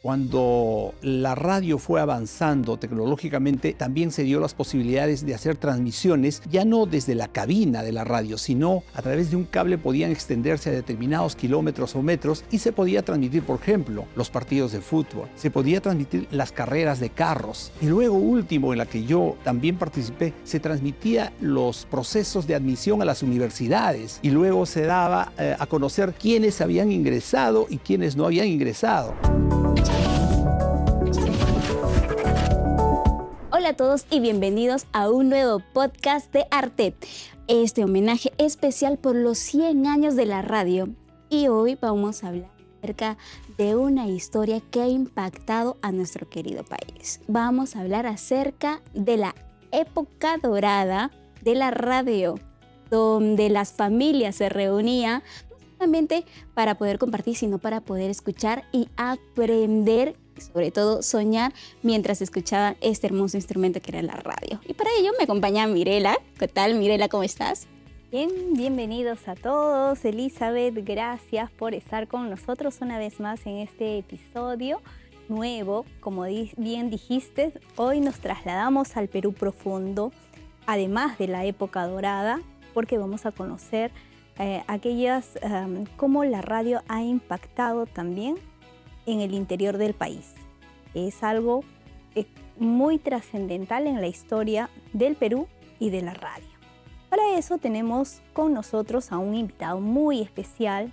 Cuando la radio fue avanzando tecnológicamente, también se dio las posibilidades de hacer transmisiones, ya no desde la cabina de la radio, sino a través de un cable podían extenderse a determinados kilómetros o metros y se podía transmitir, por ejemplo, los partidos de fútbol, se podía transmitir las carreras de carros. Y luego, último, en la que yo también participé, se transmitía los procesos de admisión a las universidades y luego se daba a conocer quiénes habían ingresado y quiénes no habían ingresado. Hola a todos y bienvenidos a un nuevo podcast de Artet. Este homenaje especial por los 100 años de la radio. Y hoy vamos a hablar acerca de una historia que ha impactado a nuestro querido país. Vamos a hablar acerca de la época dorada de la radio, donde las familias se reunían no solamente para poder compartir, sino para poder escuchar y aprender, y sobre todo soñar mientras escuchaban este hermoso instrumento que era la radio. Y para ello me acompaña Mirela. ¿Qué tal, Mirela? ¿Cómo estás? Bien, bienvenidos a todos. Elizabeth, gracias por estar con nosotros una vez más en este episodio nuevo. Como bien dijiste, hoy nos trasladamos al Perú profundo, además de la época dorada, porque vamos a conocer cómo la radio ha impactado también en el interior del país. Es algo muy trascendental en la historia del Perú y de la radio. Para eso tenemos con nosotros a un invitado muy especial,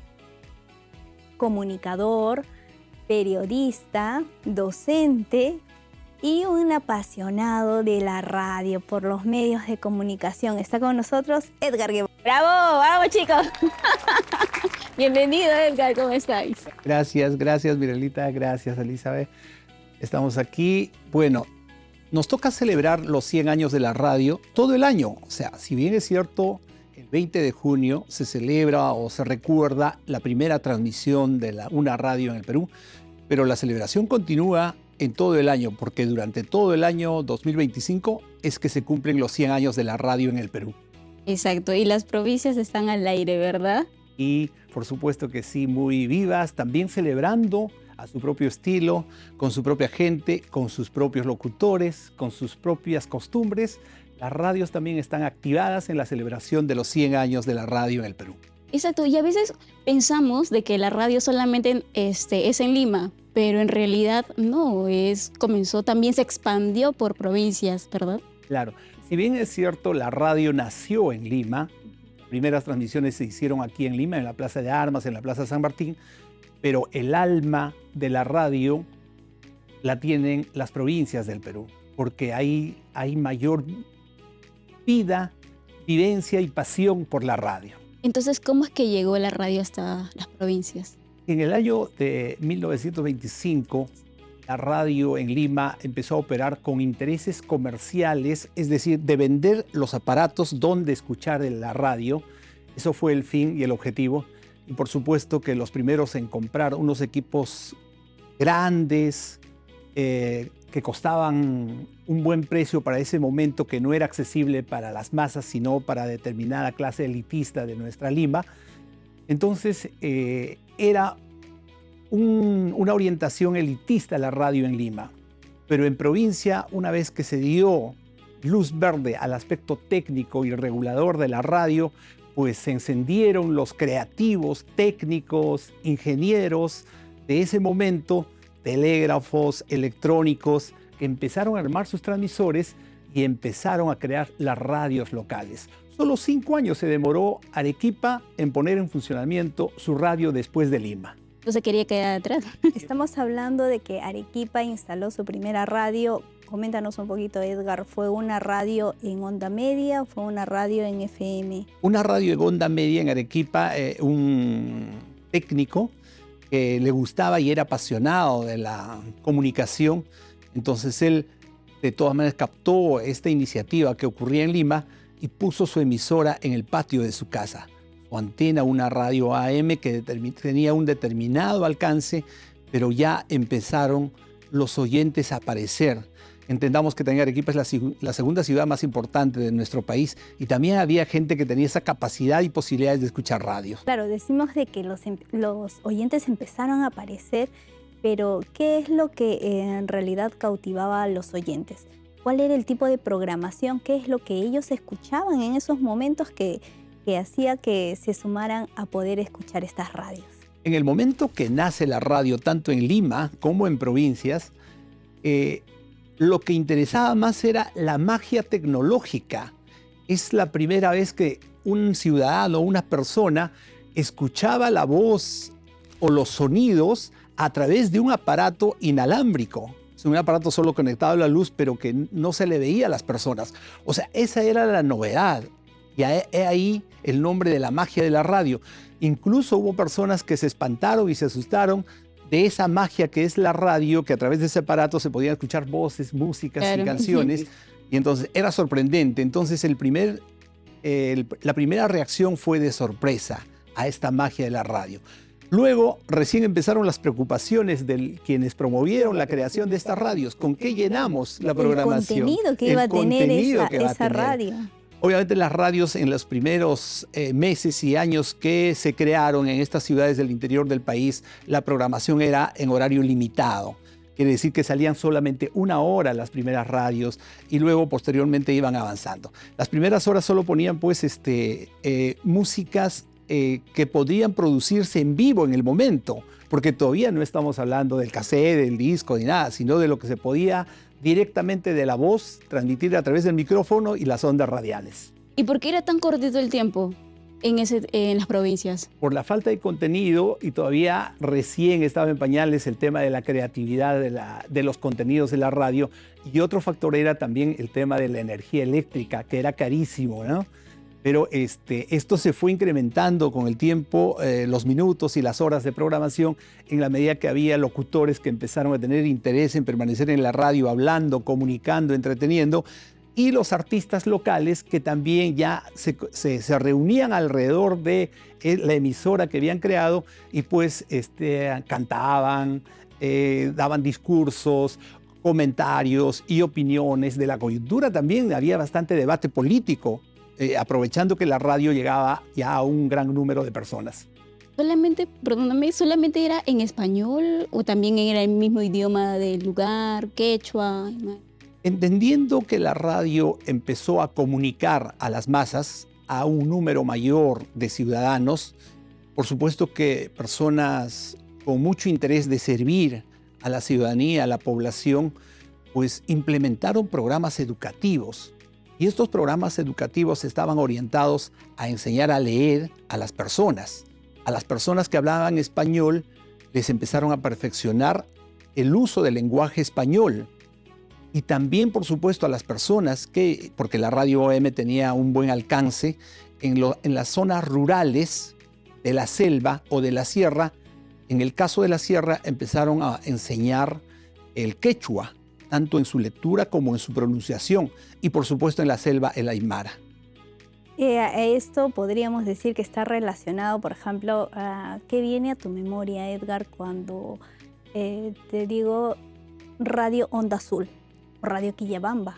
comunicador, periodista, docente y un apasionado de la radio por los medios de comunicación. Está con nosotros Edgar Guevara. ¡Bravo! ¡Vamos, chicos! Bienvenido, Edgar. ¿Cómo estáis? Gracias Mirelita, gracias Elizabeth. Estamos aquí. Bueno, nos toca celebrar los 100 años de la radio todo el año. O sea, si bien es cierto, el 20 de junio se celebra o se recuerda la primera transmisión de una radio en el Perú, pero la celebración continúa en todo el año, porque durante todo el año 2025 es que se cumplen los 100 años de la radio en el Perú. Exacto, y las provincias están al aire, ¿verdad? Y por supuesto que sí, muy vivas, también celebrando a su propio estilo, con su propia gente, con sus propios locutores, con sus propias costumbres. Las radios también están activadas en la celebración de los 100 años de la radio en el Perú. Exacto, y a veces pensamos de que la radio solamente es en Lima, pero en realidad no, también se expandió por provincias, ¿verdad? Claro, si bien es cierto, la radio nació en Lima, las primeras transmisiones se hicieron aquí en Lima, en la Plaza de Armas, en la Plaza San Martín, pero el alma de la radio la tienen las provincias del Perú, porque hay mayor vivencia y pasión por la radio. Entonces, ¿cómo es que llegó la radio hasta las provincias? En el año de 1925, la radio en Lima empezó a operar con intereses comerciales, es decir, de vender los aparatos donde escuchar la radio. Eso fue el fin y el objetivo. Y por supuesto que los primeros en comprar unos equipos grandes que costaban un buen precio para ese momento, que no era accesible para las masas, sino para determinada clase elitista de nuestra Lima. Entonces era una orientación elitista la radio en Lima. Pero en provincia, una vez que se dio luz verde al aspecto técnico y regulador de la radio, pues se encendieron los creativos, técnicos, ingenieros de ese momento, telégrafos, electrónicos, que empezaron a armar sus transmisores y empezaron a crear las radios locales. Solo 5 años se demoró Arequipa en poner en funcionamiento su radio después de Lima. No se quería quedar atrás. Estamos hablando de que Arequipa instaló su primera radio. Coméntanos un poquito, Edgar, ¿fue una radio en onda media o fue una radio en FM? Una radio en onda media en Arequipa, un técnico que le gustaba y era apasionado de la comunicación. Entonces él de todas maneras captó esta iniciativa que ocurría en Lima y puso su emisora en el patio de su casa. Su antena, una radio AM que tenía un determinado alcance, pero ya empezaron los oyentes a aparecer. Entendamos que también Arequipa es la segunda ciudad más importante de nuestro país y también había gente que tenía esa capacidad y posibilidades de escuchar radio. Claro, decimos de que los oyentes empezaron a aparecer pero ¿qué es lo que en realidad cautivaba a los oyentes? ¿Cuál era el tipo de programación? ¿Qué es lo que ellos escuchaban en esos momentos que hacía que se sumaran a poder escuchar estas radios? En el momento que nace la radio, tanto en Lima como en provincias, lo que interesaba más era la magia tecnológica. Es la primera vez que un ciudadano, una persona, escuchaba la voz o los sonidos a través de un aparato inalámbrico. Es un aparato solo conectado a la luz, pero que no se le veía a las personas. O sea, esa era la novedad. Y ahí el nombre de la magia de la radio. Incluso hubo personas que se espantaron y se asustaron de esa magia que es la radio, que a través de ese aparato se podían escuchar voces, músicas y canciones. Y entonces era sorprendente. Entonces la primera reacción fue de sorpresa a esta magia de la radio. Luego, recién empezaron las preocupaciones de quienes promovieron la creación de estas radios. ¿Con qué llenamos la programación? El contenido que iba a tener esa radio. Obviamente las radios en los primeros meses y años que se crearon en estas ciudades del interior del país, la programación era en horario limitado. Quiere decir que salían solamente 1 hora las primeras radios y luego posteriormente iban avanzando. Las primeras horas solo ponían pues músicas que podían producirse en vivo en el momento, porque todavía no estamos hablando del cassette, del disco ni nada, sino de lo que se podía directamente de la voz transmitir a través del micrófono y las ondas radiales. ¿Y por qué era tan cortito el tiempo en las provincias? Por la falta de contenido y todavía recién estaba en pañales el tema de la creatividad de los contenidos de la radio, y otro factor era también el tema de la energía eléctrica, que era carísimo, ¿no? Pero esto se fue incrementando con el tiempo, los minutos y las horas de programación, en la medida que había locutores que empezaron a tener interés en permanecer en la radio, hablando, comunicando, entreteniendo, y los artistas locales que también ya se reunían alrededor de la emisora que habían creado y pues cantaban, daban discursos, comentarios y opiniones de la coyuntura. También había bastante debate político, aprovechando que la radio llegaba ya a un gran número de personas. ¿Solamente era en español o también era el mismo idioma del lugar, quechua? Entendiendo que la radio empezó a comunicar a las masas, a un número mayor de ciudadanos, por supuesto que personas con mucho interés de servir a la ciudadanía, a la población, pues implementaron programas educativos. Y estos programas educativos estaban orientados a enseñar a leer a las personas. A las personas que hablaban español les empezaron a perfeccionar el uso del lenguaje español. Y también, por supuesto, a las personas porque la radio OM tenía un buen alcance en las zonas rurales de la selva o de la sierra. En el caso de la sierra empezaron a enseñar el quechua, tanto en su lectura como en su pronunciación, y por supuesto en la selva el aymara. Esto podríamos decir que está relacionado, por ejemplo, ¿qué viene a tu memoria, Edgar, cuando te digo Radio Onda Azul o Radio Quillabamba?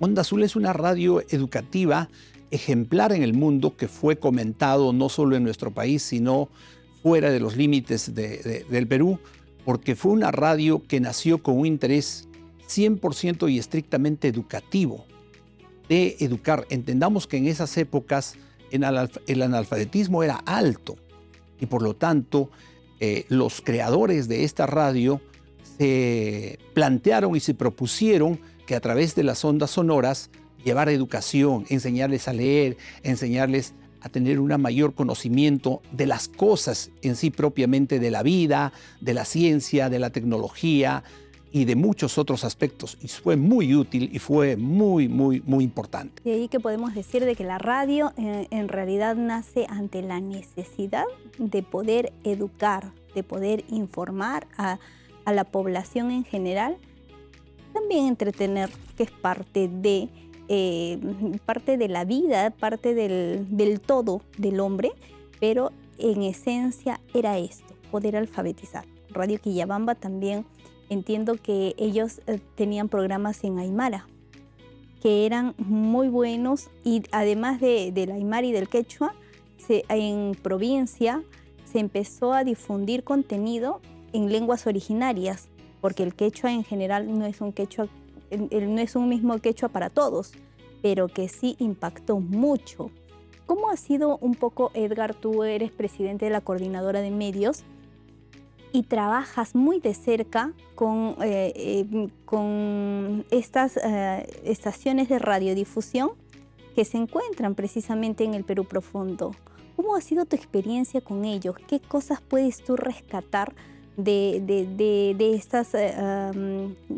Onda Azul es una radio educativa ejemplar en el mundo que fue comentado no solo en nuestro país, sino fuera de los límites del Perú, porque fue una radio que nació con un interés 100% y estrictamente educativo, de educar. Entendamos que en esas épocas el analfabetismo era alto y por lo tanto los creadores de esta radio se plantearon y se propusieron que a través de las ondas sonoras llevar educación, enseñarles a leer, enseñarles a tener un mayor conocimiento de las cosas en sí propiamente, de la vida, de la ciencia, de la tecnología y de muchos otros aspectos. Y fue muy útil y fue muy, muy, muy importante. Y ahí que podemos decir de que la radio en realidad nace ante la necesidad de poder educar, de poder informar a la población en general, también entretener, que es parte de la vida, parte del todo del hombre, pero en esencia era esto, poder alfabetizar. Radio Quillabamba también entiendo que ellos tenían programas en aymara, que eran muy buenos, y además del aymara y del quechua, en provincia se empezó a difundir contenido en lenguas originarias, porque el quechua en general no es un quechua, no es un mismo quechua para todos, pero que sí impactó mucho. ¿Cómo ha sido un poco, Edgar? Tú eres presidente de la Coordinadora de Medios y trabajas muy de cerca con estas estaciones de radiodifusión que se encuentran precisamente en el Perú profundo. ¿Cómo ha sido tu experiencia con ellos? ¿Qué cosas puedes tú rescatar de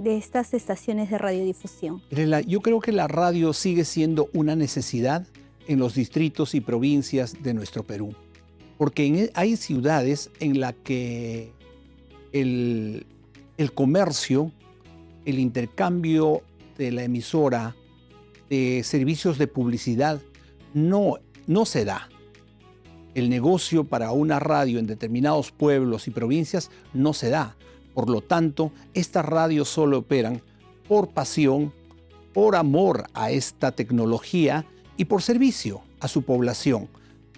estas estaciones de radiodifusión? Yo creo que la radio sigue siendo una necesidad en los distritos y provincias de nuestro Perú, porque hay ciudades en las que el comercio, el intercambio de la emisora, de servicios de publicidad, no se da. El negocio para una radio en determinados pueblos y provincias no se da. Por lo tanto, estas radios solo operan por pasión, por amor a esta tecnología y por servicio a su población.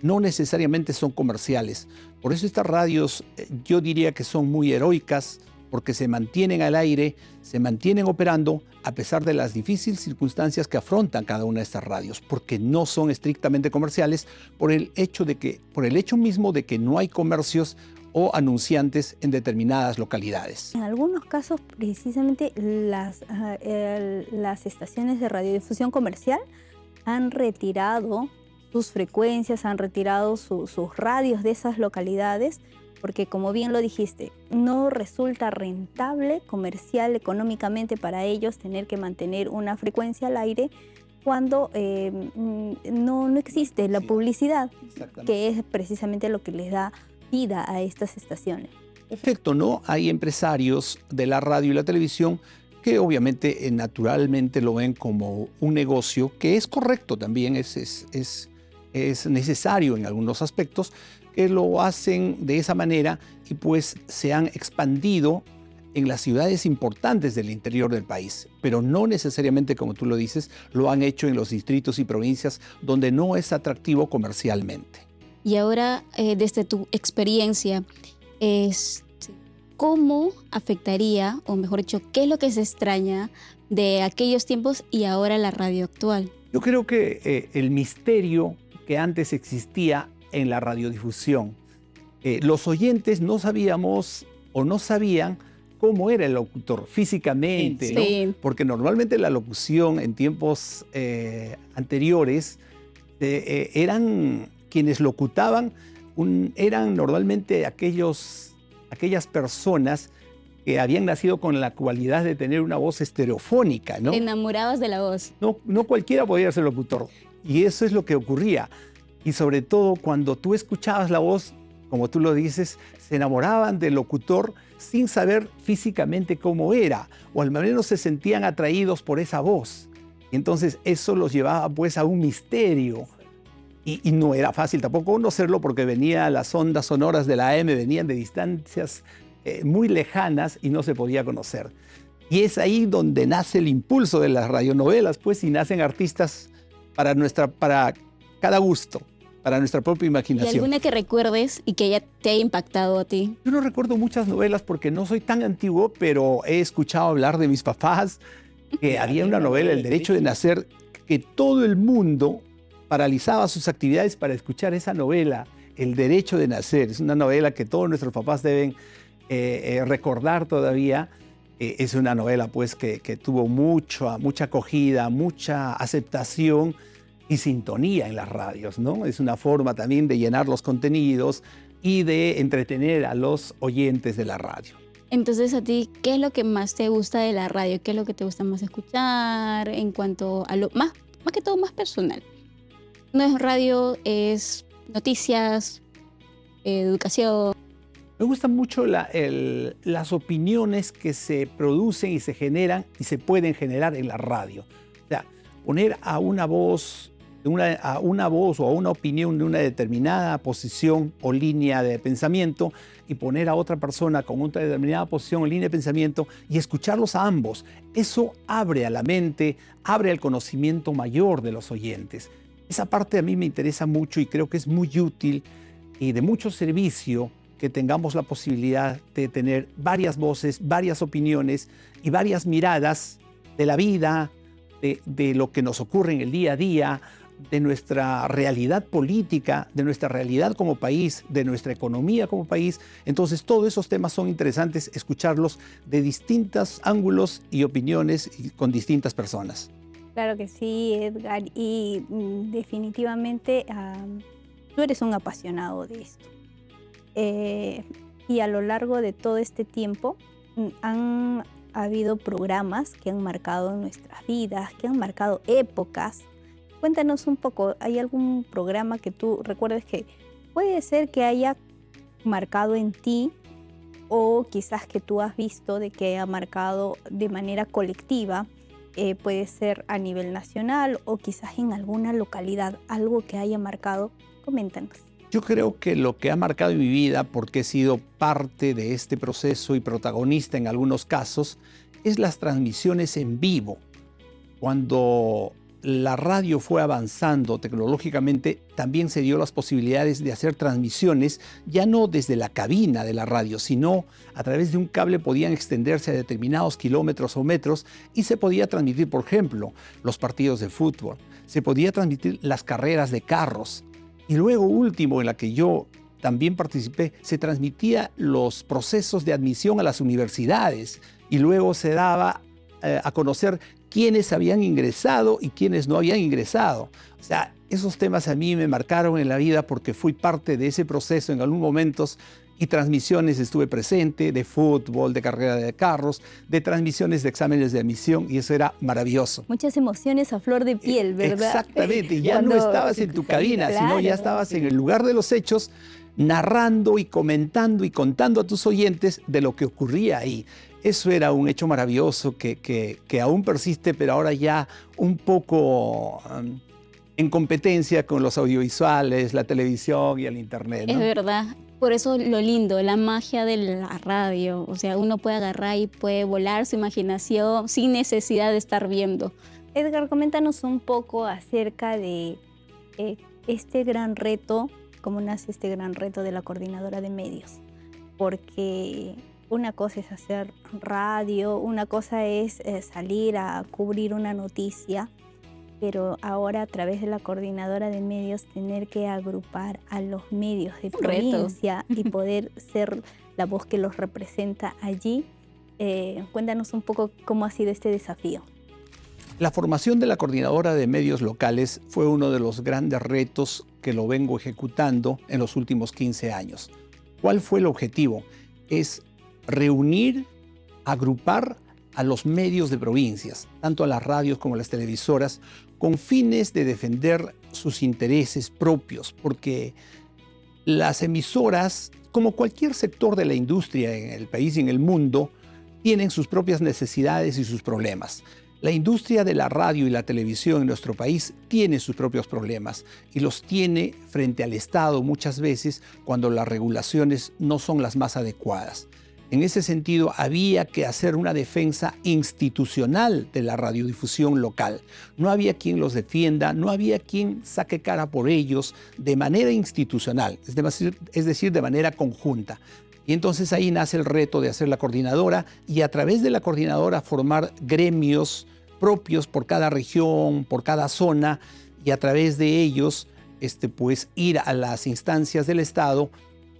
No necesariamente son comerciales. Por eso estas radios yo diría que son muy heroicas, porque se mantienen al aire, se mantienen operando a pesar de las difíciles circunstancias que afrontan cada una de estas radios, porque no son estrictamente comerciales por el hecho mismo de que no hay comercios o anunciantes en determinadas localidades. En algunos casos, precisamente las estaciones de radiodifusión comercial han retirado sus frecuencias, han retirado sus radios de esas localidades, porque como bien lo dijiste, no resulta rentable comercial, económicamente para ellos tener que mantener una frecuencia al aire cuando no existe la publicidad, que es precisamente lo que les da vida a estas estaciones. Perfecto, ¿no? Hay empresarios de la radio y la televisión que obviamente naturalmente lo ven como un negocio, que es correcto también, es necesario en algunos aspectos, que lo hacen de esa manera y pues se han expandido en las ciudades importantes del interior del país, pero no necesariamente, como tú lo dices, lo han hecho en los distritos y provincias donde no es atractivo comercialmente. Y ahora, desde tu experiencia, ¿cómo afectaría, o mejor dicho, qué es lo que se extraña de aquellos tiempos y ahora la radio actual? Yo creo que el misterio que antes existía en la radiodifusión, los oyentes no sabíamos o no sabían cómo era el locutor físicamente, sí, ¿no? Porque normalmente la locución en tiempos anteriores eran quienes locutaban, eran normalmente aquellas personas que habían nacido con la cualidad de tener una voz estereofónica, ¿no? Enamorados de la voz. No cualquiera podía ser locutor. Y eso es lo que ocurría. Y sobre todo cuando tú escuchabas la voz, como tú lo dices, se enamoraban del locutor sin saber físicamente cómo era, o al menos se sentían atraídos por esa voz. Y entonces eso los llevaba pues a un misterio. Y no era fácil tampoco conocerlo porque las ondas sonoras de la AM venían de distancias muy lejanas y no se podía conocer. Y es ahí donde nace el impulso de las radionovelas, pues, y nacen artistas para cada gusto, para nuestra propia imaginación. ¿Y alguna que recuerdes y que ya te haya impactado a ti? Yo no recuerdo muchas novelas porque no soy tan antiguo, pero he escuchado hablar de mis papás que había una novela, El Derecho de Nacer, que todo el mundo paralizaba sus actividades para escuchar esa novela, El Derecho de Nacer. Es una novela que todos nuestros papás deben recordar todavía. Es una novela pues que tuvo mucha acogida, mucha aceptación y sintonía en las radios, ¿no? Es una forma también de llenar los contenidos y de entretener a los oyentes de la radio. Entonces, a ti, ¿qué es lo que más te gusta de la radio? ¿Qué es lo que te gusta más escuchar en cuanto a lo más que todo más personal? No es radio, es noticias, educación. Me gustan mucho las opiniones que se producen y se generan y se pueden generar en la radio. O sea, poner a una voz o a una opinión de una determinada posición o línea de pensamiento y poner a otra persona con otra determinada posición o línea de pensamiento y escucharlos a ambos. Eso abre a la mente, abre al conocimiento mayor de los oyentes. Esa parte a mí me interesa mucho y creo que es muy útil y de mucho servicio que tengamos la posibilidad de tener varias voces, varias opiniones y varias miradas de la vida, de lo que nos ocurre en el día a día, de nuestra realidad política, de nuestra realidad como país, de nuestra economía como país. Entonces, todos esos temas son interesantes escucharlos de distintos ángulos y opiniones y con distintas personas. Claro que sí, Edgar, y definitivamente tú eres un apasionado de esto. Y a lo largo de todo este tiempo han habido programas que han marcado nuestras vidas, que han marcado épocas. Cuéntanos un poco, ¿hay algún programa que tú recuerdes que puede ser que haya marcado en ti o quizás que tú has visto de que ha marcado de manera colectiva? Puede ser a nivel nacional o quizás en alguna localidad, algo que haya marcado. Coméntanos. Yo creo que lo que ha marcado mi vida, porque he sido parte de este proceso y protagonista en algunos casos, es las transmisiones en vivo. Cuando la radio fue avanzando tecnológicamente, también se dio las posibilidades de hacer transmisiones, ya no desde la cabina de la radio, sino a través de un cable podían extenderse a determinados kilómetros o metros y se podía transmitir, por ejemplo, los partidos de fútbol, se podía transmitir las carreras de carros. Y luego, último, en la que yo también participé, se transmitía los procesos de admisión a las universidades y luego se daba a conocer quiénes habían ingresado y quiénes no habían ingresado. O sea, esos temas a mí me marcaron en la vida porque fui parte de ese proceso en algunos momentos y transmisiones estuve presente de fútbol, de carrera de carros, de transmisiones de exámenes de admisión y eso era maravilloso. Muchas emociones a flor de piel, ¿verdad? Exactamente, ya no estabas en tu cabina, claro, sino ya estabas en el lugar de los hechos, narrando y comentando y contando a tus oyentes de lo que ocurría ahí. Eso era un hecho maravilloso que aún persiste, pero ahora ya un poco en competencia con los audiovisuales, la televisión y el internet, ¿no? Es verdad. Por eso lo lindo, la magia de la radio. O sea, uno puede agarrar y puede volar su imaginación sin necesidad de estar viendo. Edgar, coméntanos un poco acerca de este gran reto, cómo nace este gran reto de la Coordinadora de Medios. Porque una cosa es hacer radio, una cosa es salir a cubrir una noticia, pero ahora a través de la Coordinadora de Medios tener que agrupar a los medios de provincia y poder ser la voz que los representa allí. Cuéntanos un poco cómo ha sido este desafío. La formación de la Coordinadora de Medios Locales fue uno de los grandes retos que lo vengo ejecutando en los últimos 15 años. ¿Cuál fue el objetivo? Es reunir, agrupar a los medios de provincias, tanto a las radios como a las televisoras, con fines de defender sus intereses propios, porque las emisoras, como cualquier sector de la industria en el país y en el mundo, tienen sus propias necesidades y sus problemas. La industria de la radio y la televisión en nuestro país tiene sus propios problemas y los tiene frente al Estado muchas veces cuando las regulaciones no son las más adecuadas. En ese sentido, había que hacer una defensa institucional de la radiodifusión local. No había quien los defienda, no había quien saque cara por ellos de manera institucional, es decir, de manera conjunta. Y entonces ahí nace el reto de hacer la coordinadora y a través de la coordinadora formar gremios propios por cada región, por cada zona y a través de ellos pues, ir a las instancias del Estado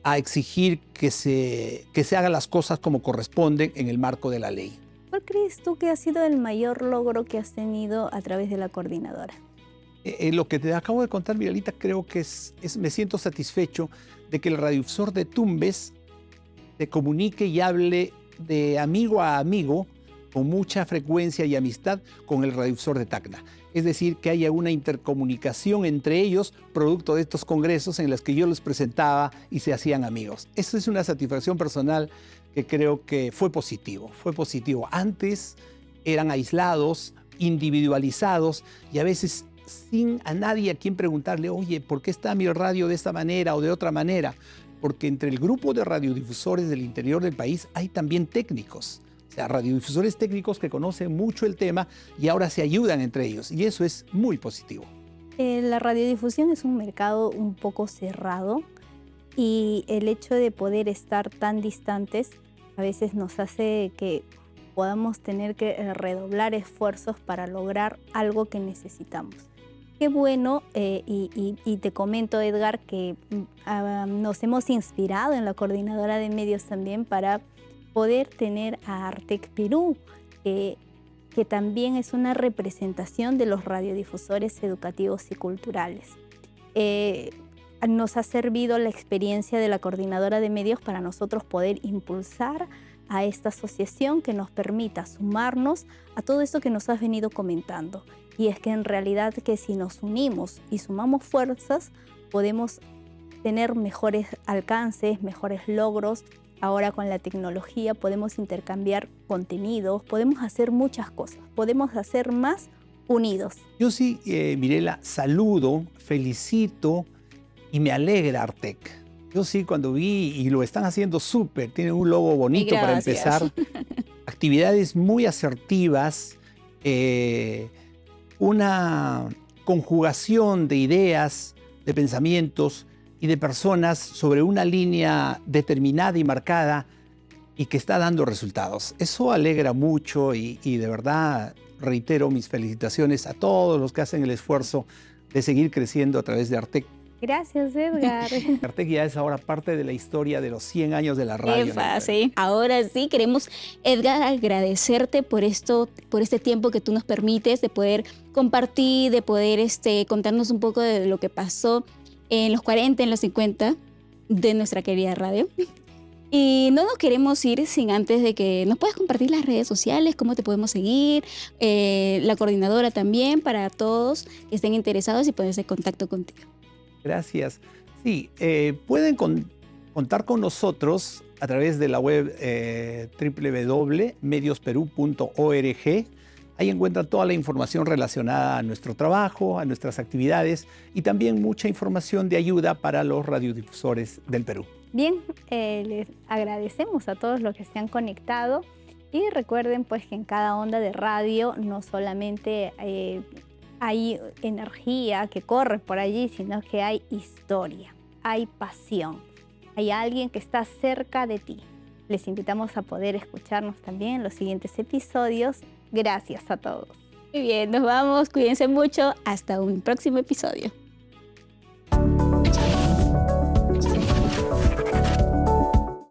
a exigir que se hagan las cosas como corresponden en el marco de la ley. ¿Cuál crees tú que ha sido el mayor logro que has tenido a través de la coordinadora? Lo que te acabo de contar, Miguelita, creo que me siento satisfecho de que el radiodifusor de Tumbes se comunique y hable de amigo a amigo con mucha frecuencia y amistad con el radiodifusor de Tacna. Es decir, que haya una intercomunicación entre ellos, producto de estos congresos en los que yo les presentaba y se hacían amigos. Eso es una satisfacción personal que creo que fue positivo. Fue positivo. Antes eran aislados, individualizados y a veces sin a nadie a quien preguntarle, oye, ¿por qué está mi radio de esta manera o de otra manera? Porque entre el grupo de radiodifusores del interior del país hay también técnicos. O sea, radiodifusores técnicos que conocen mucho el tema y ahora se ayudan entre ellos. Y eso es muy positivo. La radiodifusión es un mercado un poco cerrado y el hecho de poder estar tan distantes a veces nos hace que podamos tener que redoblar esfuerzos para lograr algo que necesitamos. Qué bueno, y te comento, Edgar, que nos hemos inspirado en la coordinadora de medios también para poder tener a Artec Perú, que también es una representación de los radiodifusores educativos y culturales. Nos ha servido la experiencia de la coordinadora de medios para nosotros poder impulsar a esta asociación que nos permita sumarnos a todo esto que nos has venido comentando. Y es que en realidad que si nos unimos y sumamos fuerzas, podemos tener mejores alcances, mejores logros. Ahora con la tecnología podemos intercambiar contenidos, podemos hacer muchas cosas, podemos hacer más unidos. Yo sí, Mirela, saludo, felicito y me alegra Artec. Yo sí, cuando vi, y lo están haciendo súper, tienen un logo bonito para empezar, actividades muy asertivas, una conjugación de ideas, de pensamientos y de personas sobre una línea determinada y marcada y que está dando resultados. Eso alegra mucho y de verdad reitero mis felicitaciones a todos los que hacen el esfuerzo de seguir creciendo a través de Artec. Gracias, Edgar. Artec ya es ahora parte de la historia de los 100 años de la radio. Sí. Ahora sí, queremos, Edgar, agradecerte por este tiempo que tú nos permites de poder compartir, de poder contarnos un poco de lo que pasó en los 40, en los 50 de nuestra querida radio. Y no nos queremos ir sin antes de que nos puedas compartir las redes sociales, cómo te podemos seguir, la coordinadora también, para todos que estén interesados y ponerse en contacto contigo. Gracias. Sí, pueden contar con nosotros a través de la web www.mediosperu.org. Ahí encuentran toda la información relacionada a nuestro trabajo, a nuestras actividades y también mucha información de ayuda para los radiodifusores del Perú. Bien, les agradecemos a todos los que se han conectado y recuerden pues que en cada onda de radio no solamente hay energía que corre por allí, sino que hay historia, hay pasión, hay alguien que está cerca de ti. Les invitamos a poder escucharnos también en los siguientes episodios. Gracias a todos. Muy bien, nos vamos, cuídense mucho, hasta un próximo episodio.